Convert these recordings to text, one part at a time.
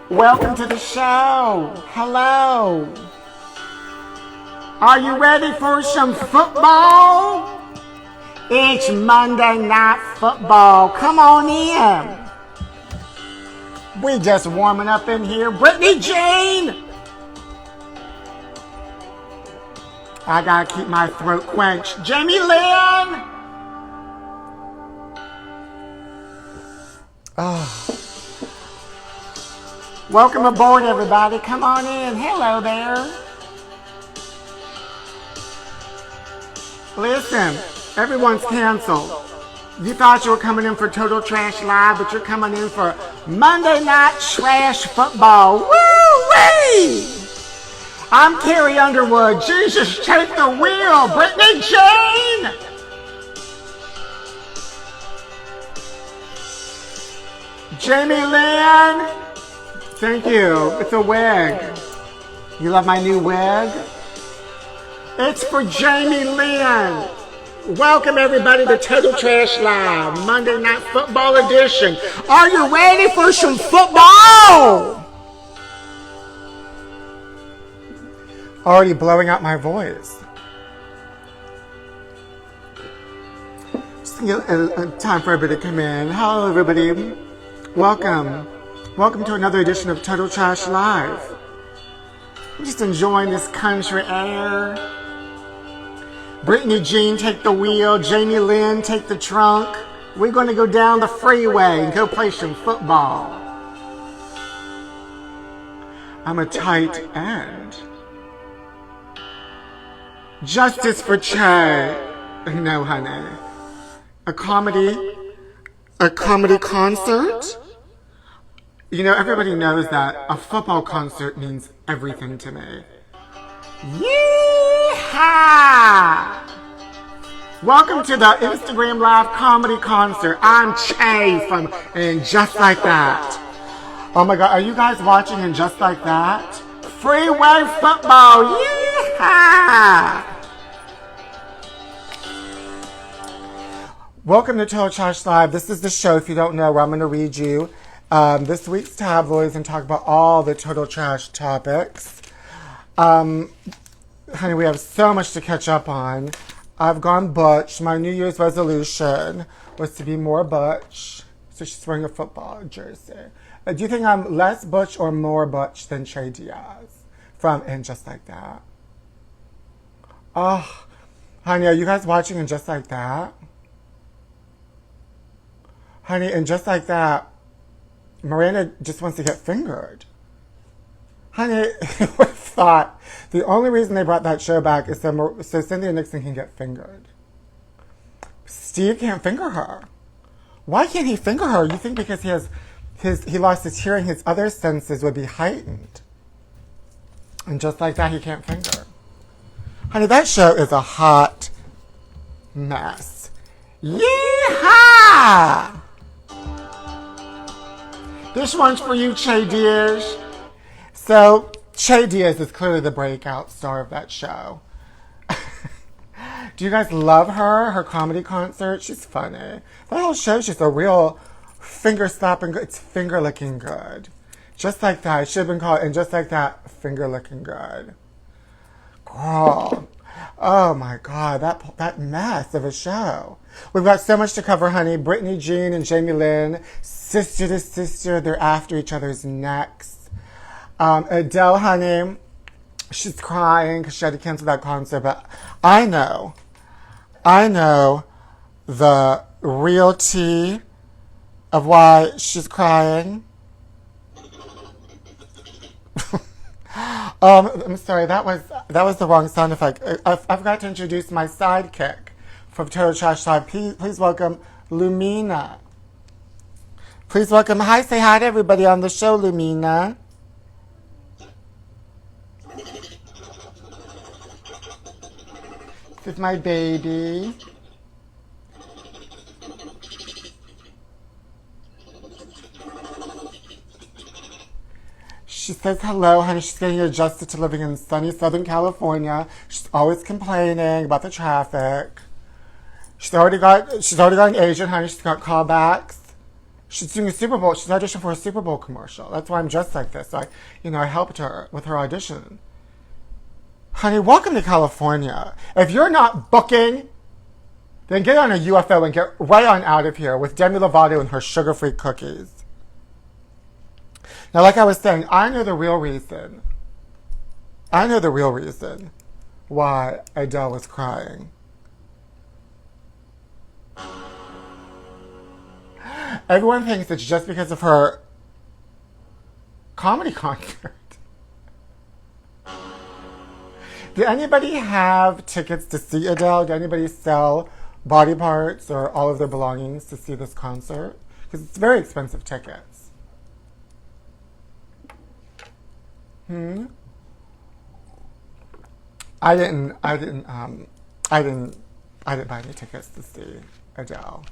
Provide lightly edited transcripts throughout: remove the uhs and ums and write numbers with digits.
Welcome to the show. Hello. Are you ready for some football? It's Monday Night Football. Come on in. We just warming up in here. Britney Jean. I gotta keep my throat quenched. Jamie Lynn. Oh. Welcome aboard, everybody. Come on in. Hello there. Listen, everyone's canceled. You thought you were coming in for Total Trash Live, but you're coming in for Monday Night Trash Football. Woo-wee! I'm Carrie Underwood. Jesus, take the wheel. Britney Jean! Jamie Lynn! Thank you. It's a wig. You love my new wig? It's for Jamie Lynn. Welcome everybody to Total Trash Live, Monday Night Football Edition. Are you ready for some football? Already blowing out my voice. Just time for everybody to come in. Hello everybody. Welcome. Welcome to another edition of Total Trash Live. I'm just enjoying this country air. Britney Jean, take the wheel. Jamie Lynn, take the trunk. We're going to go down the freeway and go play some football. I'm a tight end. Justice for Che. No, honey. A comedy concert? You know, everybody knows that a football concert means everything to me. Yeehaw! Welcome to the Instagram Live comedy concert. I'm Che from And Just Like That. Oh my God, are you guys watching And Just Like That? Freeway football, yeehaw! Welcome to Total Trash Live. This is the show, if you don't know, where I'm going to read you this week's tabloids and talk about all the total trash topics. Honey, we have so much to catch up on. I've gone butch. My New Year's resolution was to be more butch. So she's wearing a football jersey. Do you think I'm less butch or more butch than Che Diaz from And Just Like That? Oh, honey, are you guys watching And Just Like That? Honey, And Just Like That, Miranda just wants to get fingered. Honey, who would have thought the only reason they brought that show back is so Cynthia Nixon can get fingered. Steve can't finger her. Why can't he finger her? You think because he lost his hearing, his other senses would be heightened. And just like that, he can't finger. Honey, that show is a hot mess. Yeehaw! This one's for you, Che Diaz. So, Che Diaz is clearly the breakout star of that show. Do you guys love her? Her comedy concert? She's funny. That whole show's just a real finger-slapping, it's finger-licking good. Just like that. It should have been called And Just Like That, Finger-Licking Good. Girl. Oh my God, that mess of a show. We've got so much to cover, honey. Britney Jean and Jamie Lynn, sister to sister, they're after each other's necks. Adele, honey, she's crying because she had to cancel that concert, but I know the real tea of why she's crying. I'm sorry, that was the wrong sound effect. I forgot to introduce my sidekick from Total Trash Live. Please welcome Lumina. Please welcome. Hi, say hi to everybody on the show, Lumina. This is my baby. She says hello, honey. She's getting adjusted to living in sunny Southern California. She's always complaining about the traffic. She's already got an agent, honey. She's got callbacks. She's doing a Super Bowl. She's auditioning for a Super Bowl commercial. That's why I'm dressed like this. So I helped her with her audition. Honey, welcome to California. If you're not booking, then get on a UFO and get right on out of here with Demi Lovato and her sugar-free cookies. Now, like I was saying, I know the real reason. I know the real reason why Adele was crying. Everyone thinks it's just because of her comedy concert. Did anybody have tickets to see Adele? Did anybody sell body parts or all of their belongings to see this concert? Because it's very expensive tickets. I didn't buy any tickets to see Adele.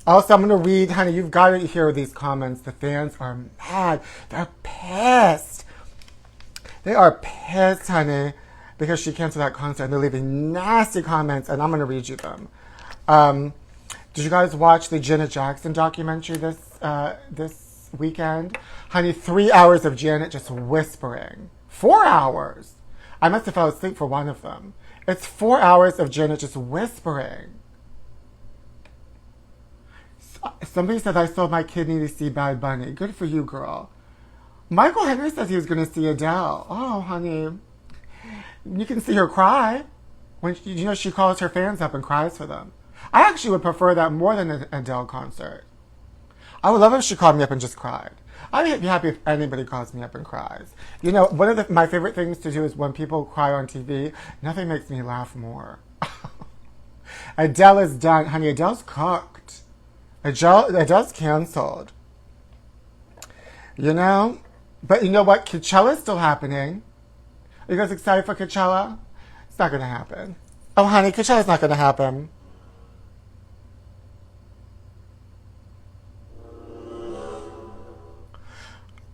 Also, I'm going to read, honey, you've got to hear these comments. The fans are mad. They're pissed. They are pissed, honey, because she canceled that concert. And they're leaving nasty comments, and I'm going to read you them. Did you guys watch the Janet Jackson documentary this weekend? Honey, 3 hours of Janet just whispering. 4 hours. I must have fell asleep for one of them. It's 4 hours of Janet just whispering. Somebody said I sold my kidney to see Bad Bunny. Good for you, girl. Michael Henry says he was going to see Adele. Oh, honey. You can see her cry. When she calls her fans up and cries for them. I actually would prefer that more than an Adele concert. I would love if she called me up and just cried. I'd be happy if anybody calls me up and cries. One of my favorite things to do is when people cry on TV, nothing makes me laugh more. Adele is done. Honey, Adele's cooked. Adele's canceled. But you know what? Coachella's still happening. Are you guys excited for Coachella? It's not going to happen. Oh, honey, Coachella's not going to happen.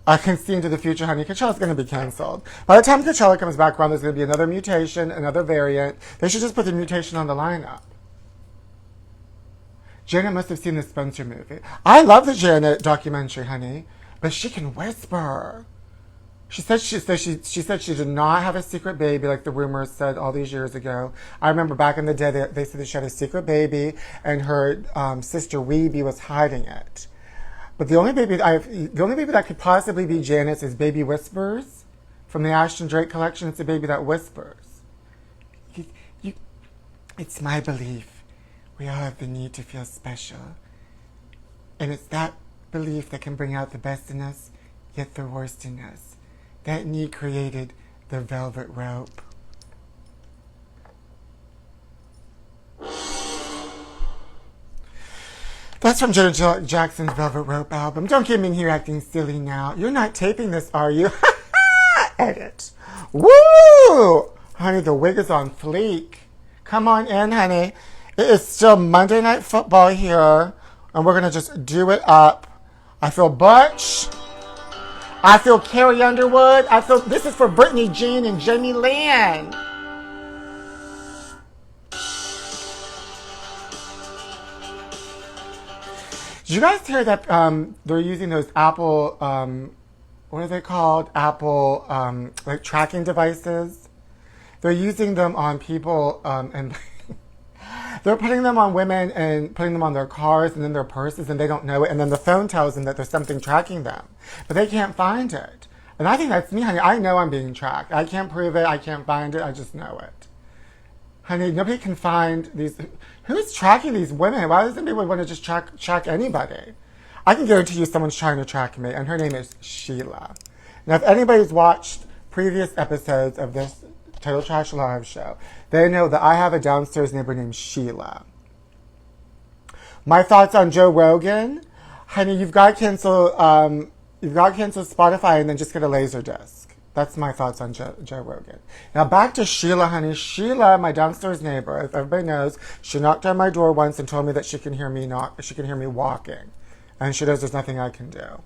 I can see into the future, honey. Coachella's going to be canceled. By the time Coachella comes back around, there's going to be another mutation, another variant. They should just put the mutation on the lineup. Janet must have seen the Spencer movie. I love the Janet documentary, honey, but she can whisper. She said she did not have a secret baby like the rumors said all these years ago. I remember back in the day they said that she had a secret baby and her sister Weeby was hiding it. But the only baby that could possibly be Janet's is Baby Whispers from the Ashton Drake collection. It's a baby that whispers. It's my belief. We all have the need to feel special. And it's that belief that can bring out the best in us, yet the worst in us. That need created the velvet rope. That's from Janet Jackson's Velvet Rope album. Don't get me in here acting silly now. You're not taping this, are you? Edit. Woo! Honey, the wig is on fleek. Come on in, honey. It is still Monday Night Football here, and we're going to just do it up. I feel Butch. I feel Carrie Underwood. This is for Britney Jean and Jamie Lynn. Did you guys hear that they're using those Apple, what are they called? Apple, like tracking devices? They're using them on people, and they're putting them on women and putting them on their cars and in their purses, and they don't know it. And then the phone tells them that there's something tracking them, but they can't find it. And I think that's me, honey. I know I'm being tracked. I can't prove it. I can't find it. I just know it. Honey, nobody can find these. Who's tracking these women? Why does anybody want to just track anybody? I can guarantee you someone's trying to track me, and her name is Sheila. Now, if anybody's watched previous episodes of this Total Trash Live show, they know that I have a downstairs neighbor named Sheila. My thoughts on Joe Rogan, honey, you've got to cancel Spotify and then just get a laser disc. That's my thoughts on Joe Rogan. Now back to Sheila, honey. Sheila, my downstairs neighbor, if everybody knows, she knocked on my door once and told me that she can hear me walking, and she knows there's nothing I can do.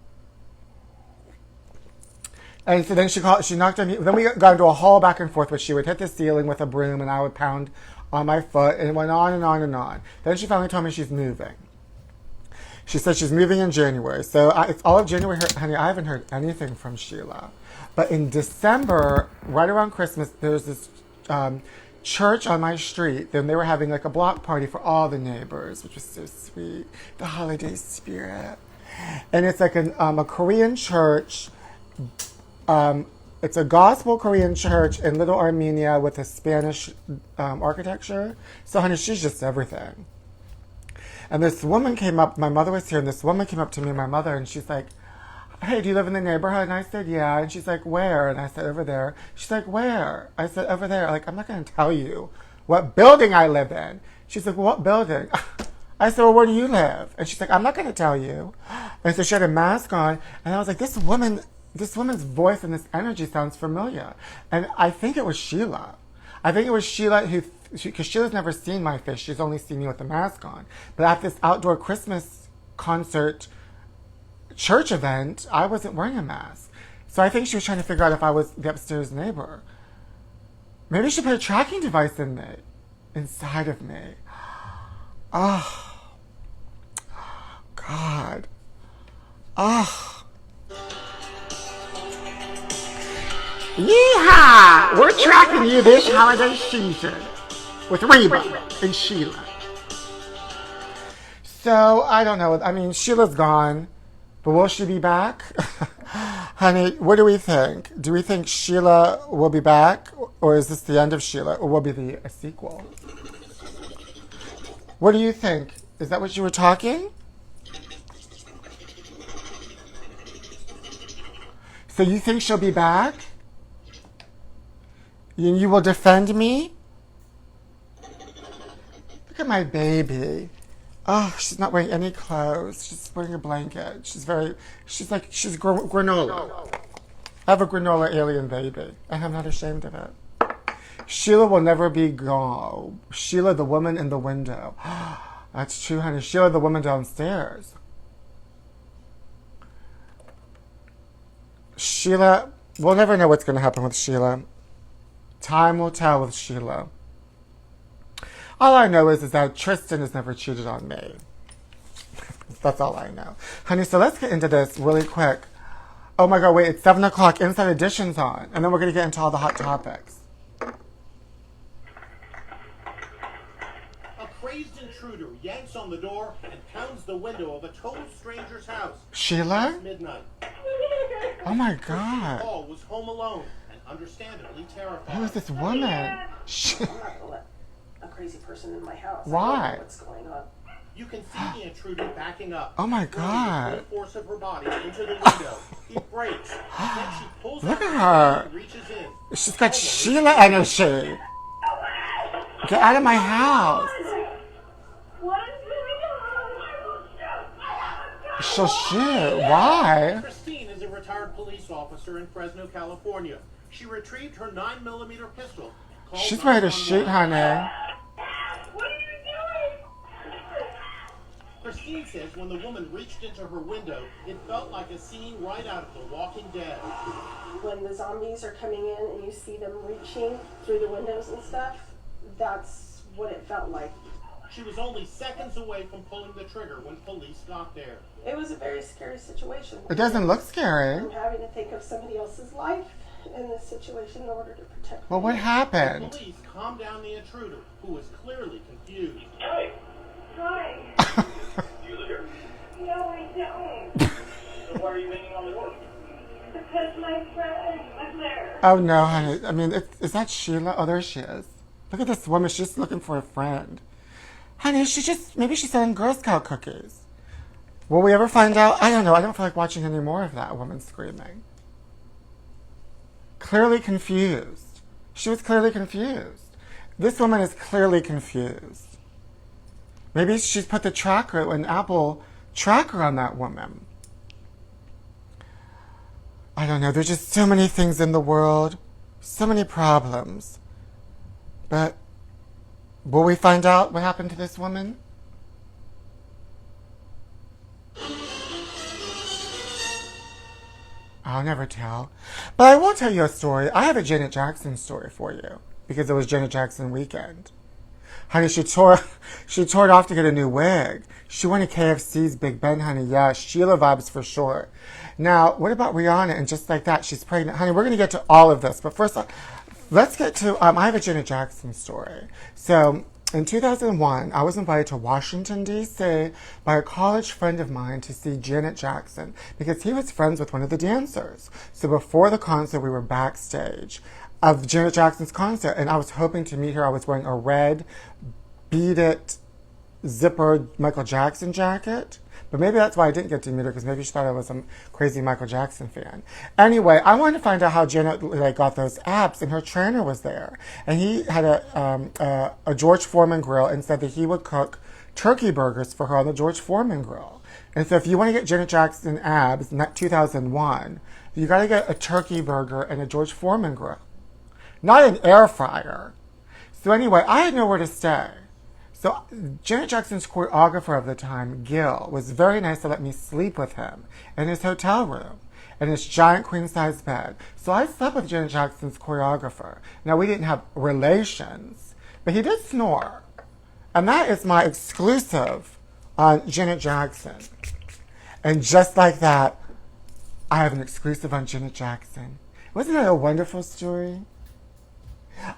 And so then she knocked on me. Then we got into a whole back and forth where she would hit the ceiling with a broom and I would pound on my foot, and it went on and on and on. Then she finally told me she's moving. She said she's moving in January. So it's all of January. Honey, I haven't heard anything from Sheila. But in December, right around Christmas, there's this church on my street. Then they were having like a block party for all the neighbors, which was so sweet. The holiday spirit. And it's like a Korean church. It's a gospel Korean church in Little Armenia with a Spanish architecture. So, honey, she's just everything. And this woman came up, my mother was here, and this woman came up to me and my mother, and she's like, hey, do you live in the neighborhood? And I said, yeah. And she's like, where? And I said, over there. She's like, where? I said, over there. Like, I'm not going to tell you what building I live in. She's like, well, what building? I said, well, where do you live? And she's like, I'm not going to tell you. And so she had a mask on, and I was like, this woman's voice and this energy sounds familiar. And I think it was Sheila. I think it was Sheila because Sheila's never seen my face. She's only seen me with the mask on. But at this outdoor Christmas concert church event, I wasn't wearing a mask. So I think she was trying to figure out if I was the upstairs neighbor. Maybe she put a tracking device inside of me. Oh, God. Oh. Yeehaw! We're tracking you this holiday season with Reba and Sheila. So, I don't know. I mean, Sheila's gone, but will she be back? Honey, what do we think? Do we think Sheila will be back, or is this the end of Sheila, or will be a sequel? What do you think? Is that what you were talking? So you think she'll be back? You will defend me? Look at my baby. Oh, she's not wearing any clothes. She's wearing a blanket. She's granola. I have a granola alien baby, and I'm not ashamed of it. Sheila will never be gone. Sheila, the woman in the window. That's true, honey. Sheila, the woman downstairs. Sheila, we'll never know what's going to happen with Sheila. Time will tell with Sheila. All I know is that Tristan has never cheated on me. That's all I know. Honey, so let's get into this really quick. Oh my God, wait, it's 7 o'clock. Inside Edition's on. And then we're going to get into all the hot topics. A crazed intruder yanks on the door and pounds the window of a total stranger's house. Sheila? It's midnight. Oh my God. Paul was home alone and understandably terrified. Who is this woman? I'm not gonna let a crazy person in my house. Why? I don't know what's going on? You can see the intruder backing up. Oh my God. The full force of her body into the window. He breaks. Then she pulls Look out at her her. hand and reaches in. She's got Sheila energy. Get out of my house. What is going on? She'll shoot. Why? Christine is a retired police officer in Fresno, California. She retrieved her 9mm pistol. Called She's ready to 911. shoot, honey. What are you doing? Christine says when the woman reached into her window, it felt like a scene right out of The Walking Dead. When the zombies are coming in and you see them reaching through the windows and stuff, that's what it felt like. She was only seconds away from pulling the trigger when police got there. It was a very scary situation. It doesn't look scary. I'm having to think of somebody else's life in this situation in order to protect Well, me. what happened? Police calmed down the intruder, who was clearly confused. Hi. You live here? No, I don't. So why are you banging on the door? Because my friend was there. Oh no, honey. I mean, is that Sheila? Oh, there she is. Look at this woman. She's looking for a friend. Honey, maybe she's selling Girl Scout cookies. Will we ever find out? I don't know. I don't feel like watching any more of that woman screaming. Clearly confused. She was clearly confused. This woman is clearly confused. Maybe she's put an Apple tracker on that woman. I don't know. There's just so many things in the world. So many problems. But will we find out what happened to this woman? I'll never tell. But I will tell you a story. I have a Janet Jackson story for you because it was Janet Jackson weekend. Honey, she tore it off to get a new wig. She wanted KFC's Big Ben, honey. Yeah, Sheila vibes for sure. Now, what about Rihanna and Just Like That? She's pregnant. Honey, we're going to get to all of this. But first, let's get to, I have a Janet Jackson story. So, in 2001, I was invited to Washington, D.C. by a college friend of mine to see Janet Jackson because he was friends with one of the dancers. So before the concert, we were backstage of Janet Jackson's concert, and I was hoping to meet her. I was wearing a red, beaded, zippered Michael Jackson jacket. But maybe that's why I didn't get to meet her, because maybe she thought I was some crazy Michael Jackson fan. Anyway, I wanted to find out how Janet got those abs, and her trainer was there. And he had a George Foreman grill and said that he would cook turkey burgers for her on the George Foreman grill. And so if you want to get Janet Jackson abs in 2001, you got to get a turkey burger and a George Foreman grill. Not an air fryer. So anyway, I had nowhere to stay. So Janet Jackson's choreographer of the time, Gil, was very nice to let me sleep with him in his hotel room in his giant queen-size bed. So I slept with Janet Jackson's choreographer. Now, we didn't have relations, but he did snore. And that is my exclusive on Janet Jackson. And just like that, I have an exclusive on Janet Jackson. Wasn't that a wonderful story?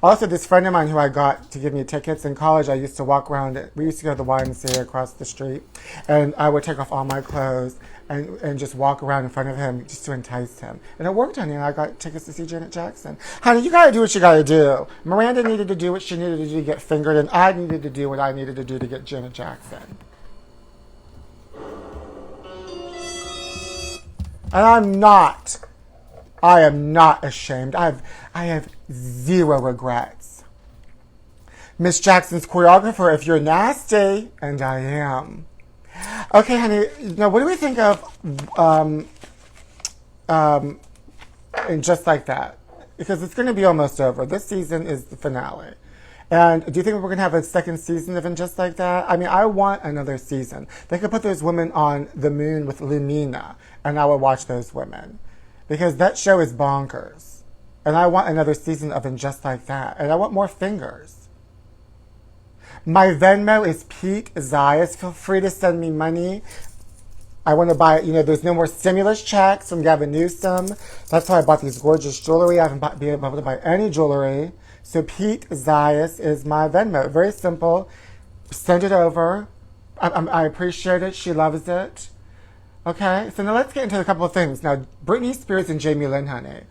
Also, this friend of mine who I got to give me tickets in college, I used to walk around. We used to go to the YMCA across the street, and I would take off all my clothes and just walk around in front of him just to entice him. And it worked, honey, and I got tickets to see Janet Jackson. Honey, you got to do what you got to do. Miranda needed to do what she needed to do to get fingered, and I needed to do what I needed to do to get Janet Jackson. And I am not ashamed. I have zero regrets. Miss Jackson's choreographer, if you're nasty, and I am. Okay, honey, now what do we think of and Just Like That? Because it's going to be almost over. This season is the finale. And do you think we're going to have a second season of And Just Like That? I mean, I want another season. They could put those women on the moon with Lumina, and I would watch those women. Because that show is bonkers. And I want another season of And Just Like That. And I want more fingers. My Venmo is Pete Zayas. Feel free to send me money. I want to buy, there's no more stimulus checks from Gavin Newsom. That's why I bought these gorgeous jewelry. I haven't been able to buy any jewelry. So Pete Zayas is my Venmo. Very simple. Send it over. I appreciate it. She loves it. Okay, so now let's get into a couple of things. Now, Britney Spears and Jamie Lynn, honey.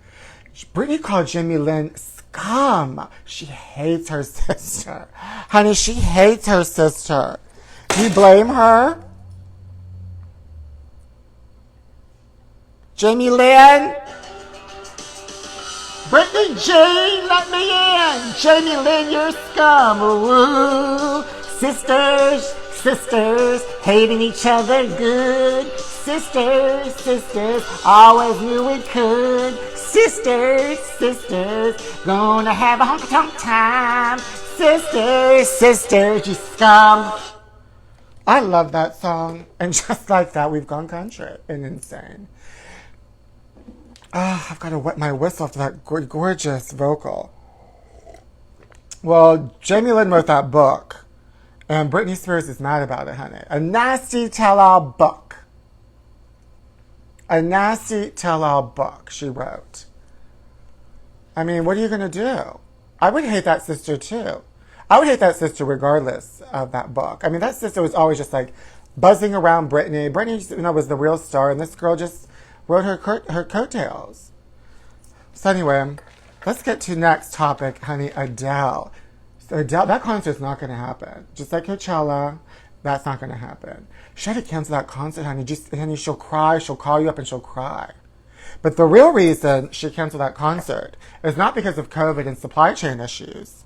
Britney called Jamie Lynn scum. She hates her sister. Honey, she hates her sister. Do you blame her? Jamie Lynn? Britney Jean, let me in. Jamie Lynn, you're scum. Ooh, sisters, hating each other good. Sisters, always knew we could. Sisters, gonna have a honky-tonk time. Sisters, you scum. I love that song. And just like that, we've gone country and insane. I've got to wet my whistle after that gorgeous vocal. Well, Jamie Lynn wrote that book, and Britney Spears is mad about it, honey. A nasty tell-all book. A nasty tell-all book she wrote. I mean, what are you going to do? I would hate that sister, too. I would hate that sister regardless of that book. I mean, that sister was always just like buzzing around Britney. Britney, was the real star, and this girl just wrote her coattails. So anyway, let's get to next topic, honey, Adele. So Adele, that concert's not going to happen. Just like Coachella, that's not going to happen. She had to cancel that concert, honey. Honey, she'll cry, she'll call you up and she'll cry. But the real reason she canceled that concert is not because of COVID and supply chain issues.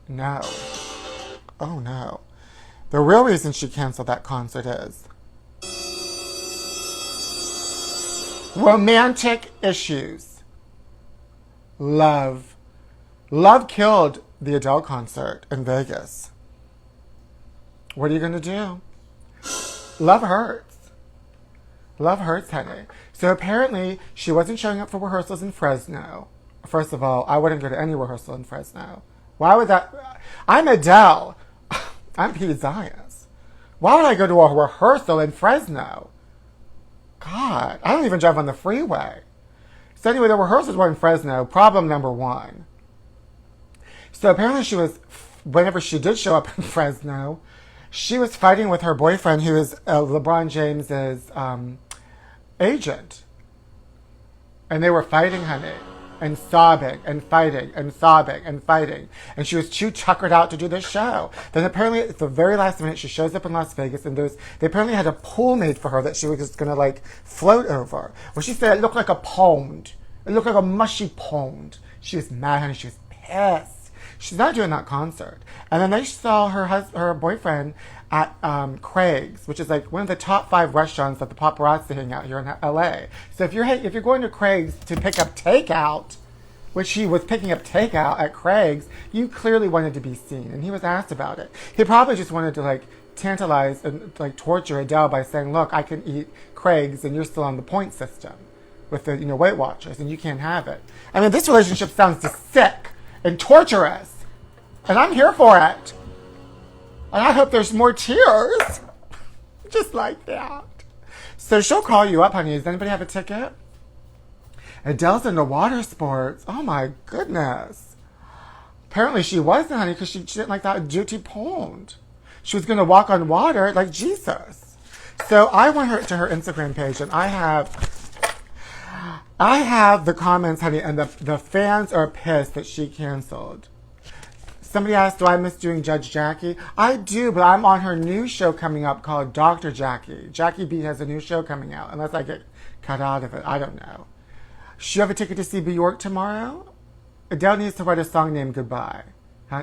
No. Oh, no. The real reason she canceled that concert is romantic issues. Love. Love killed the Adele concert in Vegas. What are you going to do? Love hurts. Love hurts, honey. So apparently, she wasn't showing up for rehearsals in Fresno. First of all, I wouldn't go to any rehearsal in Fresno. Why would that? I'm Adele. I'm Pete Zayas. Why would I go to a rehearsal in Fresno? God, I don't even drive on the freeway. So anyway, the rehearsals were in Fresno. Problem number one. So apparently whenever she did show up in Fresno, she was fighting with her boyfriend, who is LeBron James's agent. And they were fighting, honey, and sobbing and fighting and sobbing and fighting. And she was too tuckered out to do this show. Then apparently at the very last minute, she shows up in Las Vegas, and they apparently had a pool made for her that she was just going to like float over. Well, she said it looked like a pond. It looked like a mushy pond. She was mad, honey. She was pissed. She's not doing that concert. And then they saw her boyfriend at Craig's, which is like one of the top 5 restaurants that the paparazzi hang out here in LA. So if you're going to Craig's to pick up takeout, which he was picking up takeout at Craig's, you clearly wanted to be seen. And he was asked about it. He probably just wanted to like tantalize and like torture Adele by saying, look, I can eat Craig's and you're still on the point system with the Weight Watchers and you can't have it. I mean, this relationship sounds just sick and torturous. And I'm here for it. And I hope there's more tears. Just like that. So she'll call you up, honey. Does anybody have a ticket? Adele's into water sports. Oh my goodness. Apparently she wasn't, honey, because she didn't like that duty pond. She was going to walk on water like Jesus. So I went to her Instagram page, and I have the comments, honey, and the fans are pissed that she canceled. Somebody asked, do I miss doing Judge Jackie? I do, but I'm on her new show coming up called Dr. Jackie. Jackie B has a new show coming out, unless I get cut out of it. I don't know. Should you have a ticket to see Bjork tomorrow? Adele needs to write a song named Goodbye.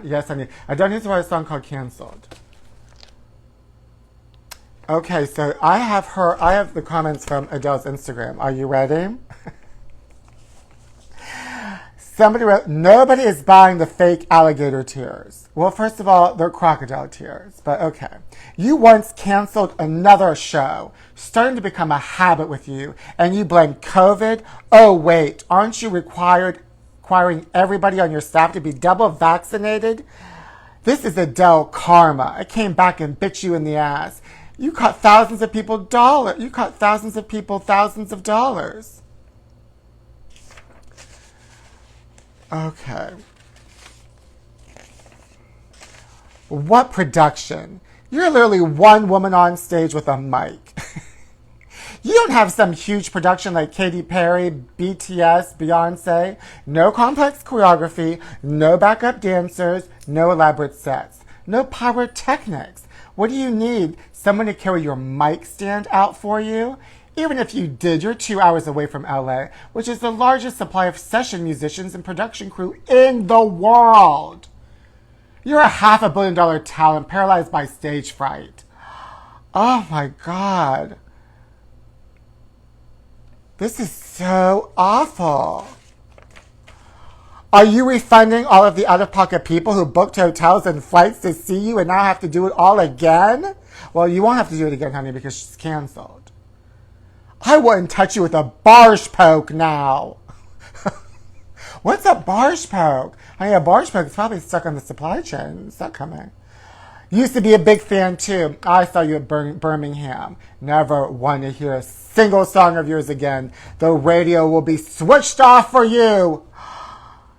Yes, honey. Adele needs to write a song called Canceled. Okay, so I have the comments from Adele's Instagram. Are you ready? Somebody wrote, nobody is buying the fake alligator tears. Well, first of all, they're crocodile tears, but okay. You once canceled another show, starting to become a habit with you, and you blame COVID? Oh, wait, aren't you requiring everybody on your staff to be double vaccinated? This is Adele karma. It came back and bit you in the ass. You cost thousands of people thousands of dollars. Okay. What production? You're literally one woman on stage with a mic. You don't have some huge production like Katy Perry, BTS, Beyonce. No complex choreography, no backup dancers, no elaborate sets, no pyrotechnics. What do you need? Someone to carry your mic stand out for you? Even if you did, you're 2 hours away from LA, which is the largest supply of session musicians and production crew in the world. You're a $500 million talent paralyzed by stage fright. Oh my God. This is so awful. Are you refunding all of the out-of-pocket people who booked hotels and flights to see you and now have to do it all again? Well, you won't have to do it again, honey, because she's canceled. I wouldn't touch you with a barge poke now. What's a barge poke? Honey, a barge poke is probably stuck on the supply chain. It's not coming. Used to be a big fan, too. I saw you at Birmingham. Never want to hear a single song of yours again. The radio will be switched off for you.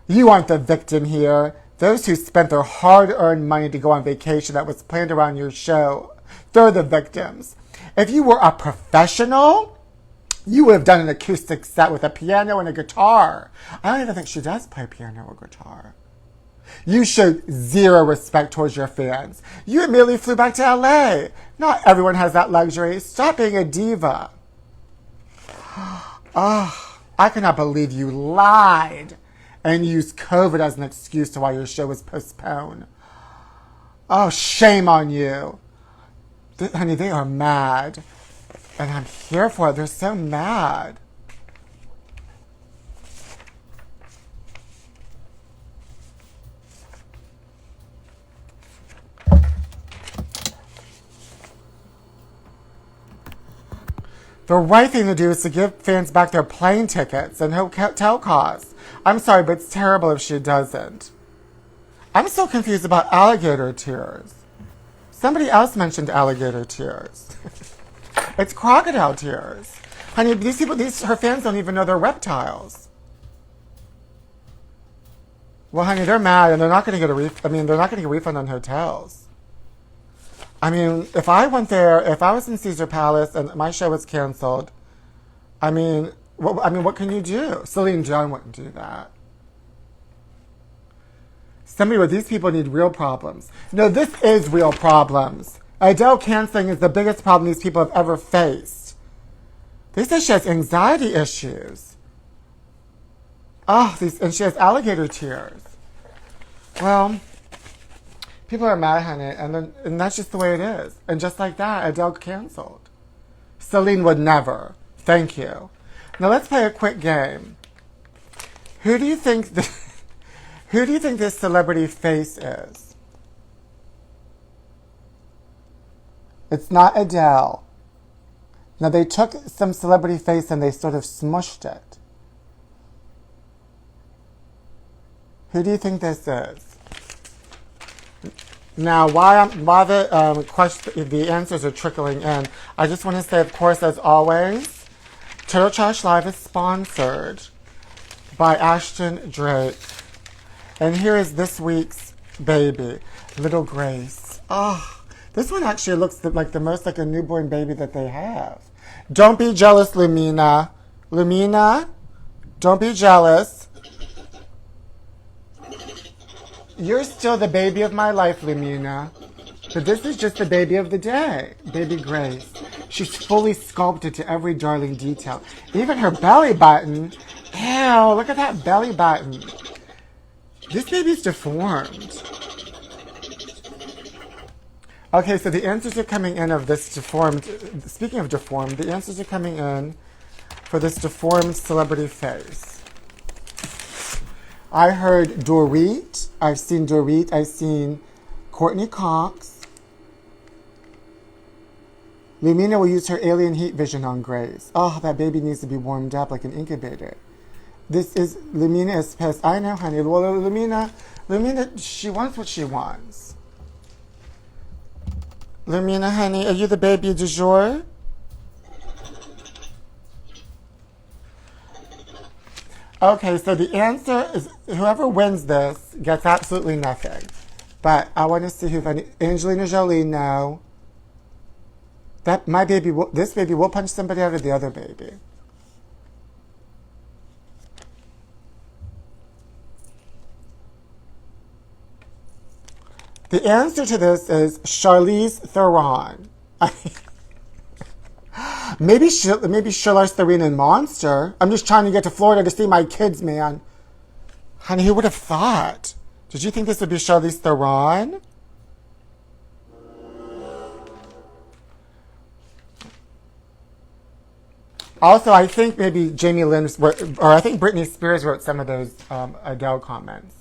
You aren't the victim here. Those who spent their hard-earned money to go on vacation that was planned around your show, they're the victims. If you were a professional, you would have done an acoustic set with a piano and a guitar. I don't even think she does play piano or guitar. You showed zero respect towards your fans. You immediately flew back to LA. Not everyone has that luxury. Stop being a diva. Oh, I cannot believe you lied and used COVID as an excuse to why your show was postponed. Oh, shame on you. Honey, they are mad. And I'm here for it. They're so mad. The right thing to do is to give fans back their plane tickets and hotel costs. I'm sorry, but it's terrible if she doesn't. I'm so confused about alligator tears. Somebody else mentioned alligator tears. It's crocodile tears. Honey, these people, her fans don't even know they're reptiles. Well, honey, they're mad and they're not going to get they're not going to get a refund on hotels. I mean, if I went there, if I was in Caesar Palace and my show was canceled, what can you do? Celine Dion wouldn't do that. These people need real problems. No, this is real problems. Adele canceling is the biggest problem these people have ever faced. They say she has anxiety issues. And she has alligator tears. Well, people are mad, honey, and that's just the way it is. And just like that, Adele canceled. Celine would never. Thank you. Now let's play a quick game. Who do you think this celebrity face is? It's not Adele. Now they took some celebrity face and they sort of smushed it. Who do you think this is? Now, while the answers are trickling in, I just want to say, of course, as always, Turtle Trash Live is sponsored by Ashton Drake. And here is this week's baby, Little Grace. This one actually looks like the most like a newborn baby that they have. Don't be jealous, Lumina. Lumina, don't be jealous. You're still the baby of my life, Lumina. But this is just the baby of the day, baby Grace. She's fully sculpted to every darling detail. Even her belly button. Ew, look at that belly button. This baby's deformed. Okay, so the answers are coming in of this deformed, speaking of deformed, the answers are coming in for this deformed celebrity face. I heard Dorit. I've seen Dorit. I've seen Courtney Cox. Lumina will use her alien heat vision on Grace. Oh, that baby needs to be warmed up like an incubator. Lumina is pissed. I know, honey. Well, Lumina, she wants what she wants. Lumina, honey, are you the baby du jour? Okay, so the answer is whoever wins this gets absolutely nothing. But I want to see Angelina Jolie, no. This baby will punch somebody out of the other baby. The answer to this is Charlize Theron. Maybe Charlize Theron in Monster. I'm just trying to get to Florida to see my kids, man. Honey, who would have thought? Did you think this would be Charlize Theron? Also, I think maybe Jamie Lynn, or I think Britney Spears wrote some of those Adele comments.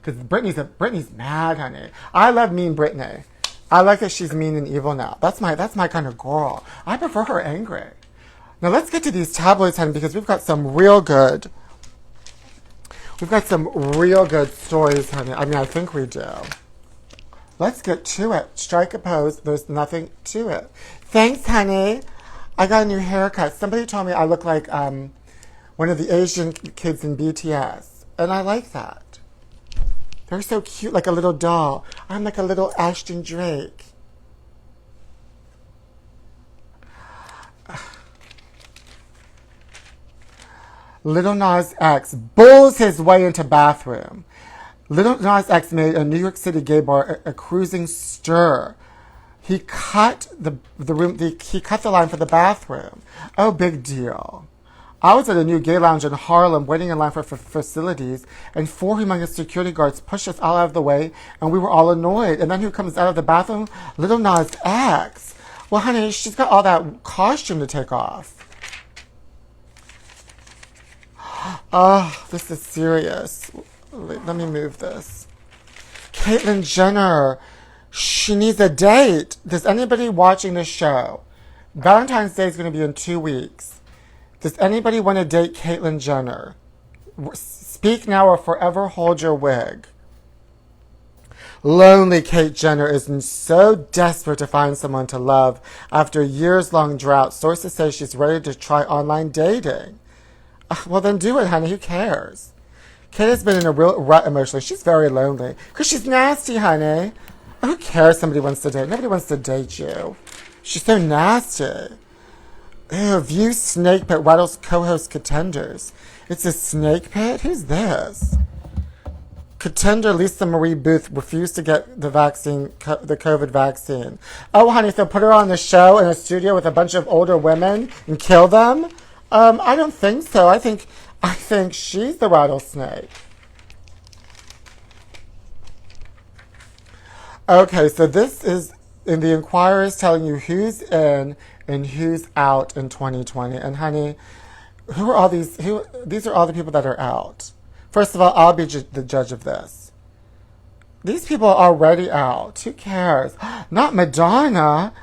Because Britney's mad, honey. I love mean Britney. I like that she's mean and evil now. That's my kind of girl. I prefer her angry. Now let's get to these tabloids, honey, because we've got some real good stories, honey. I think we do. Let's get to it. Strike a pose. There's nothing to it. Thanks, honey. I got a new haircut. Somebody told me I look like one of the Asian kids in BTS. And I like that. They're so cute, like a little doll. I'm like a little Ashton Drake. Little Nas X bulls his way into bathroom. Little Nas X made a New York City gay bar a cruising stir. He cut the line for the bathroom. Oh, big deal. I was at a new gay lounge in Harlem waiting in line for facilities, and 4 humongous security guards pushed us all out of the way, and we were all annoyed. And then who comes out of the bathroom? Little Nas X. Well, honey, she's got all that costume to take off. Oh, this is serious. Let me move this. Caitlyn Jenner. She needs a date. Does anybody watching this show? Valentine's Day is going to be in 2 weeks. Does anybody want to date Caitlyn Jenner? Speak now or forever hold your wig. Lonely Kate Jenner is so desperate to find someone to love after a years-long drought. Sources say she's ready to try online dating. Well, then do it, honey. Who cares? Kate has been in a real rut emotionally. She's very lonely because she's nasty, honey. Who cares somebody wants to date? Nobody wants to date you. She's so nasty. Ew, View Snake Pit rattles co-host contenders. It's a snake pit? Who's this? Contender Lisa Marie Booth refused to get the vaccine, the COVID vaccine. Oh, honey, so put her on the show in a studio with a bunch of older women and kill them? I don't think so. I think she's the rattlesnake. Okay, so this is in the Inquirer is telling you who's in and who's out in 2020. And honey, who are all these? These are all the people that are out. First of all, I'll be the judge of this. These people are already out. Who cares? Not Madonna.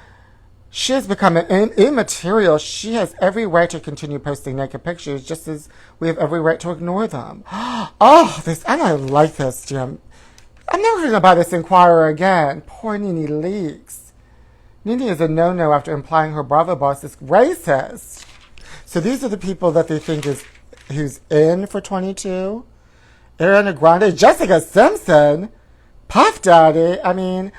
She has become immaterial. She has every right to continue posting naked pictures, just as we have every right to ignore them. Oh, and I like this, Jim. I'm never going to buy this Inquirer again. Poor Nene Leakes. Nene is a no-no after implying her Bravo boss is racist. So these are the people that they think who's in for 22. Ariana Grande, Jessica Simpson, Puff Daddy. I mean,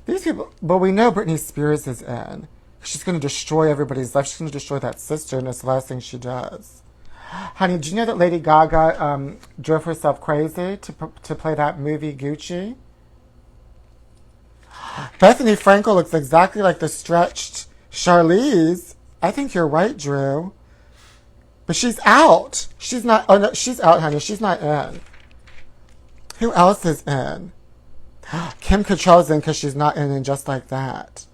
these people. But we know Britney Spears is in. She's going to destroy everybody's life. She's going to destroy that sister, and it's the last thing she does. Honey, do you know that Lady Gaga drove herself crazy to play that movie Gucci? Bethany Frankel looks exactly like the stretched Charlize. I think you're right, Drew. But she's out. She's not. Oh no, she's out, honey. She's not in. Who else is in? Kim Cattrall's in because she's not in, and just like that.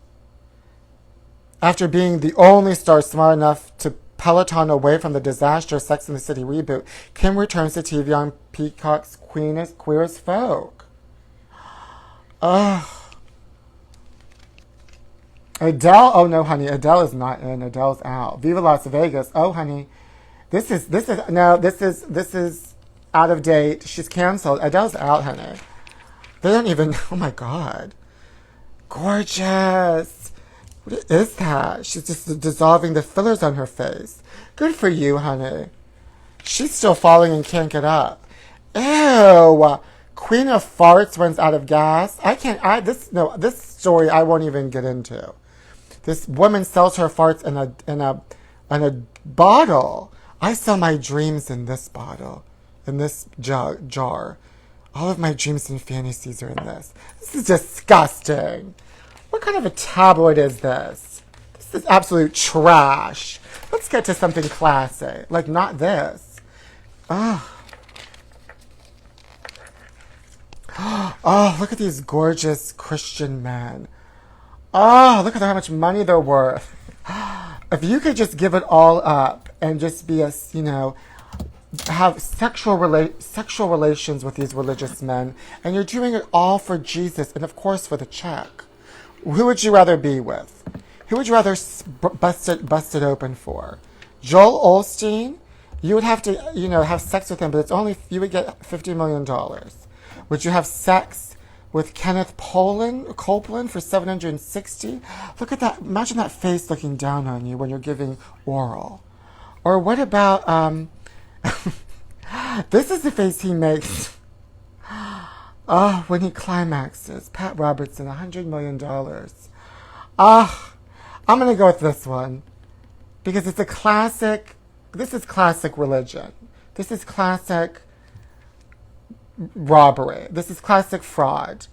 After being the only star smart enough to Peloton away from the disastrous Sex and the City reboot, Kim returns to TV on Peacock's Queer as Folk. Ugh. Adele, oh no, honey, Adele is not in. Adele's out. Viva Las Vegas. Oh, honey, this is out of date. She's canceled. Adele's out, honey. They don't even. Oh my God, gorgeous. What is that? She's just dissolving the fillers on her face. Good for you, honey. She's still falling and can't get up. Ew. Queen of Farts runs out of gas. This story I won't even get into. This woman sells her farts in a bottle. I sell my dreams in this bottle, in this jar. All of my dreams and fantasies are in this. This is disgusting. What kind of a tabloid is this? This is absolute trash. Let's get to something classy. Like, not this. Oh. Oh, look at these gorgeous Christian men. Oh, look at how much money they're worth. If you could just give it all up and just be have sexual relations with these religious men, and you're doing it all for Jesus and, of course, for the check. Who would you rather be with? Who would you rather bust it open for? Joel Osteen? You would have to, have sex with him, but it's only, you would get $50 million. Would you have sex with Kenneth Copeland for $760? Look at that. Imagine that face looking down on you when you're giving oral. Or what about, this is the face he makes. Oh, when he climaxes. Pat Robertson, $100 million. I'm going to go with this one. Because it's a classic, this is classic religion. This is classic robbery. This is classic fraud.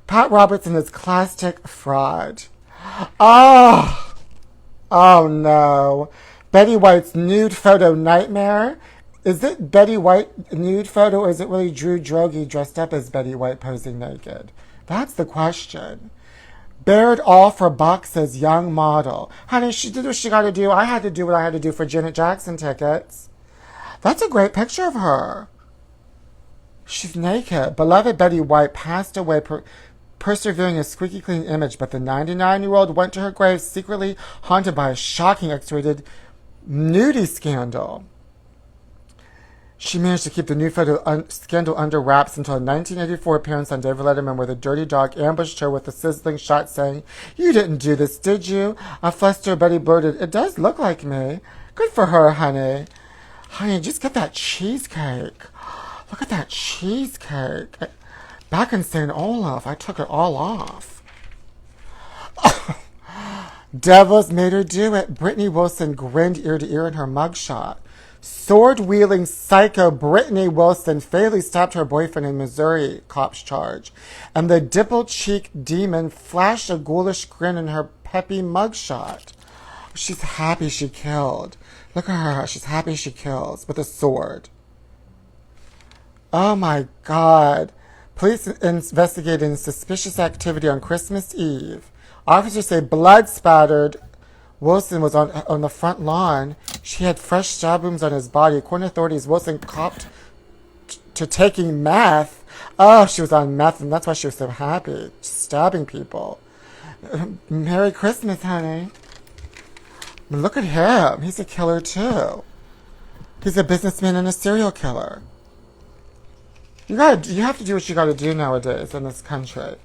Pat Robertson is classic fraud. Oh no. Betty White's nude photo nightmare. Is it Betty White nude photo, or is it really Drew Droege dressed up as Betty White posing naked? That's the question. Bared all for bucks as young model. Honey, she did what she got to do. I had to do what I had to do for Janet Jackson tickets. That's a great picture of her. She's naked. Beloved Betty White passed away persevering a squeaky clean image, but the 99-year-old went to her grave secretly haunted by a shocking X-rated nudie scandal. She managed to keep the new photo scandal under wraps until a 1984 appearance on David Letterman where the dirty dog ambushed her with a sizzling shot saying, "You didn't do this, did you?" A flustered Betty blurted, "It does look like me." Good for her, honey. Honey, just get that cheesecake. Look at that cheesecake. Back in St. Olaf, I took it all off. Devils made her do it. Britney Wilson grinned ear to ear in her mugshot. Sword-wielding psycho Britney Wilson fatally stabbed her boyfriend in Missouri, cops charge. And the dimple-cheeked demon flashed a ghoulish grin in her peppy mugshot. She's happy she killed. Look at her. She's happy she kills with a sword. Oh my God. Police investigating suspicious activity on Christmas Eve. Officers say blood-spattered Wilson was on the front lawn. She had fresh stab wounds on his body. According to authorities, Wilson copped to taking meth. Oh, she was on meth, and that's why she was so happy, stabbing people. Merry Christmas, honey. Look at him. He's a killer, too. He's a businessman and a serial killer. You have to do what you gotta do nowadays in this country.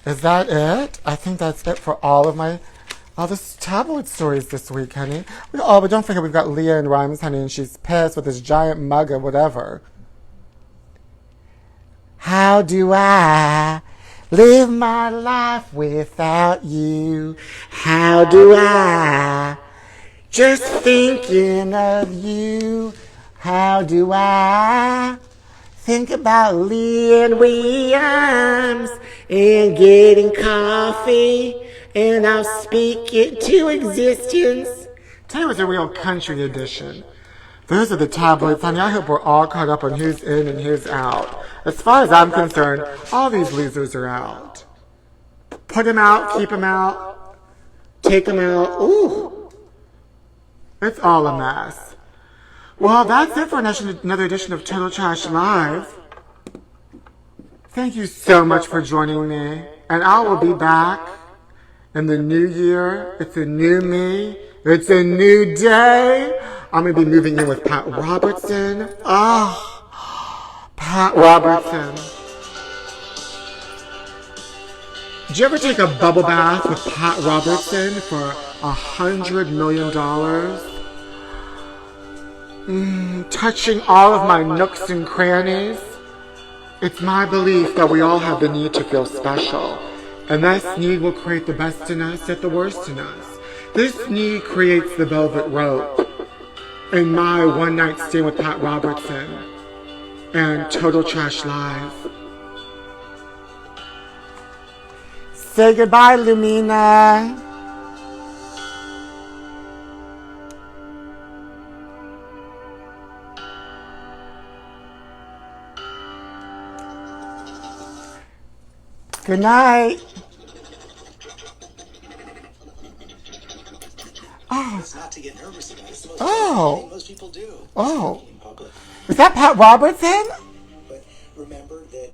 Is that it? I think that's it for all the tabloid stories this week, honey. Oh, but don't forget we've got Leah in Rhymes, honey, and she's pissed with this giant mug of whatever. How do I live my life without you? How do I just thinking of you? How do I think about Lee and Williams and getting coffee, and I'll speak it to existence. Today was a real country edition. Those are the tabloids, honey. I hope we're all caught up on who's in and who's out. As far as I'm concerned, all these losers are out. Put them out, keep them out, take them out. Ooh, it's all a mess. Well, that's it for another edition of Total Trash Live. Thank you so much for joining me. And I will be back in the new year. It's a new me. It's a new day. I'm going to be moving in with Pat Robertson. Oh, Pat Robertson. Did you ever take a bubble bath with Pat Robertson for $100 million? Touching all of my nooks and crannies. It's my belief that we all have the need to feel special. And this need will create the best in us yet the worst in us. This need creates the velvet rope. In my one night stand with Pat Robertson and Total Trash Live. Say goodbye, Lumina. Good night. Oh. It's not to get nervous about. It's the most Oh. most people do. Oh. In public. Is that Pat Robertson? But remember that